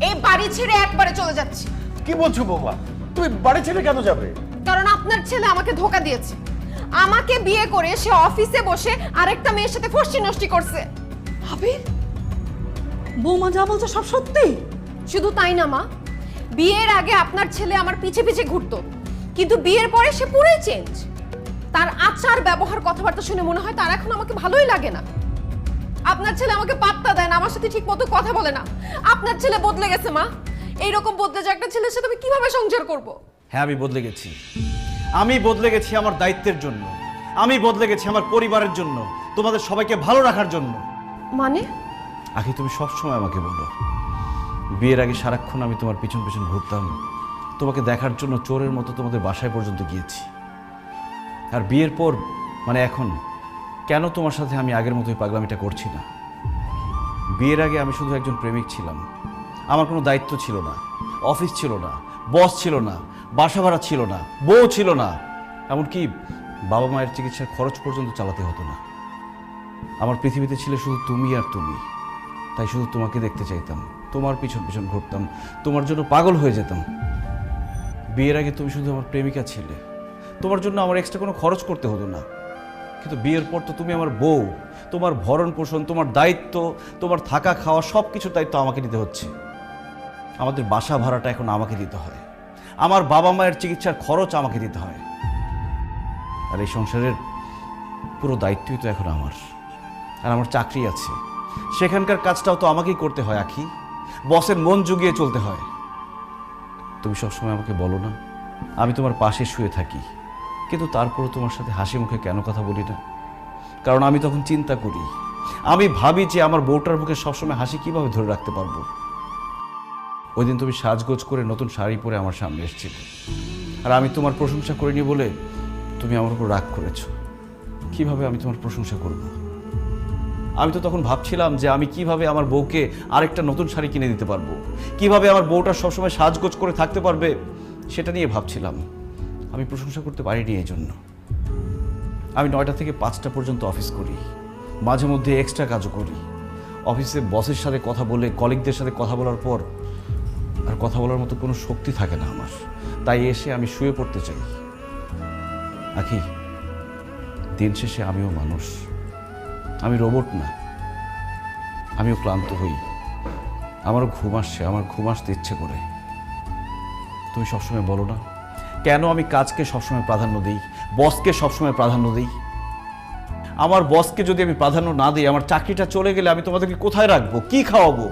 এই বাড়ি ছেড়ে একবারে চলে যাচ্ছি। কি বলছো বৌমা? তুমি বাড়ি ছেড়ে কেন যাবে? কারণ আপনার ছেলে আমাকে ধোকা দিয়েছে। আমাকে বিয়ে করে সে অফিসে বসে আরেকটা মেয়ের সাথে ফষ্টি নষ্টি করছে। আবির, বৌমা যা বলছে সব সত্যি? শুধু তাই না মা, বিয়ের আগে আপনার ছেলে আমার পিছে পিছে ঘুরতো, কিন্তু বিয়ের পরে সে পুরোই চেঞ্জ। তার আচার ব্যবহার কথাবার্তা শুনে মনে হয় তার এখন আমাকে ভালোই লাগে না। আপনার ছেলে আমাকে পাত্তা দেয় না, আমার সাথে ঠিক মতো কথা বলে না। আপনার ছেলে বদলে গেছে মা। এইরকম বদলে যে একটা ছেলের সাথে আমি কিভাবে সংসার করব? হ্যাঁ, আমি বদলে গেছি। আমি বদলে গেছি আমার দায়িত্বের জন্য, আমি বদলে গেছি আমার পরিবারের জন্য, তোমাদের সবাইকে ভালো রাখার জন্য। মানে? আখি, তুমি সবসময় আমাকে বলো বিয়ের আগে সারাক্ষণ আমি তোমার পিছন পিছন ঘুরতাম, তোমাকে দেখার জন্য চোরের মতো তোমাদের বাসায় পর্যন্ত গিয়েছি। আর বিয়ের পর মানে এখন কেন তোমার সাথে আমি আগের মতোই পাগলামিটা করছি না? বিয়ের আগে আমি শুধু একজন প্রেমিক ছিলাম, আমার কোনো দায়িত্ব ছিল না, অফিস ছিল না, বস ছিল না, বাসা ভাড়া ছিল না, বউ ছিল না, এমনকি বাবা মায়ের চিকিৎসার খরচ পর্যন্ত চালাতে হতো না। আমার পৃথিবীতে ছিল শুধু তুমি আর তুমি। তাই শুধু তোমাকে দেখতে চাইতাম, তোমার পিছন পিছন ঘুরতাম, তোমার জন্য পাগল হয়ে যেতাম। বিয়ের আগে তুমি শুধু আমার প্রেমিকা ছিলে, তোমার জন্য আমার এক্সট্রা কোনো খরচ করতে হতো না। কিন্তু বিয়ের পর তো তুমি আমার বউ, তোমার ভরণ পোষণ, তোমার দায়িত্ব, তোমার থাকা খাওয়া সব কিছুর দায়িত্ব আমাকে নিতে হচ্ছে। আমাদের বাসা ভাড়াটা এখন আমাকে দিতে হয়, আমার বাবা মায়ের চিকিৎসার খরচ আমাকে দিতে হয়। আর এই সংসারের পুরো দায়িত্বই তো এখন আমার। আর আমার চাকরি আছে, সেখানকার কাজটাও তো আমাকেই করতে হয় আখি। বসের মন জুগিয়ে চলতে হয়। তুমি সবসময় আমাকে বলো না আমি তোমার পাশে শুয়ে থাকি, কিন্তু তারপরও তোমার সাথে হাসি মুখে কেন কথা বলি না? কারণ আমি তখন চিন্তা করি, আমি ভাবি যে আমার বউটার মুখে সবসময় হাসি কিভাবে ধরে রাখতে পারবো। ওই দিন তুমি সাজগোজ করে নতুন শাড়ি পরে আমার সামনে এসেছিলে, আর আমি তোমার প্রশংসা করিনি বলে তুমি আমার উপর রাগ করেছো। কিভাবে আমি তোমার প্রশংসা করব? আমি তো তখন ভাবছিলাম যে আমি কিভাবে আমার বউকে আরেকটা নতুন শাড়ি কিনে দিতে পারবো, কিভাবে আমার বউটা সবসময় সাজগোজ করে থাকতে পারবে, সেটা নিয়ে ভাবছিলাম। আমি প্রশংসা করতে পারিনি এই জন্য। আমি 9টা থেকে 5টা পর্যন্ত অফিস করি, মাঝে মধ্যে এক্সট্রা কাজও করি। অফিসে বসের সাথে কথা বলে, কলিগদের সাথে কথা বলার পর আর কথা বলার মতো কোনো শক্তি থাকে না আমার। তাই এসে আমি শুয়ে পড়তে চাই। আখি, দিন শেষে আমিও মানুষ, আমি রোবট না। আমিও ক্লান্ত হই, আমারও ঘুম আসছে, আমার ঘুম আসতে ইচ্ছে করে। তুমি সবসময় বলো না কেন আমি কাজকে সবসময় প্রাধান্য দিই, বসকে সবসময় প্রাধান্য দিই? আমার বসকে যদি আমি প্রাধান্য না দিই, আমার চাকরিটা চলে গেলে আমি তোমাদেরকে কোথায় রাখবো, কি খাওয়াবো?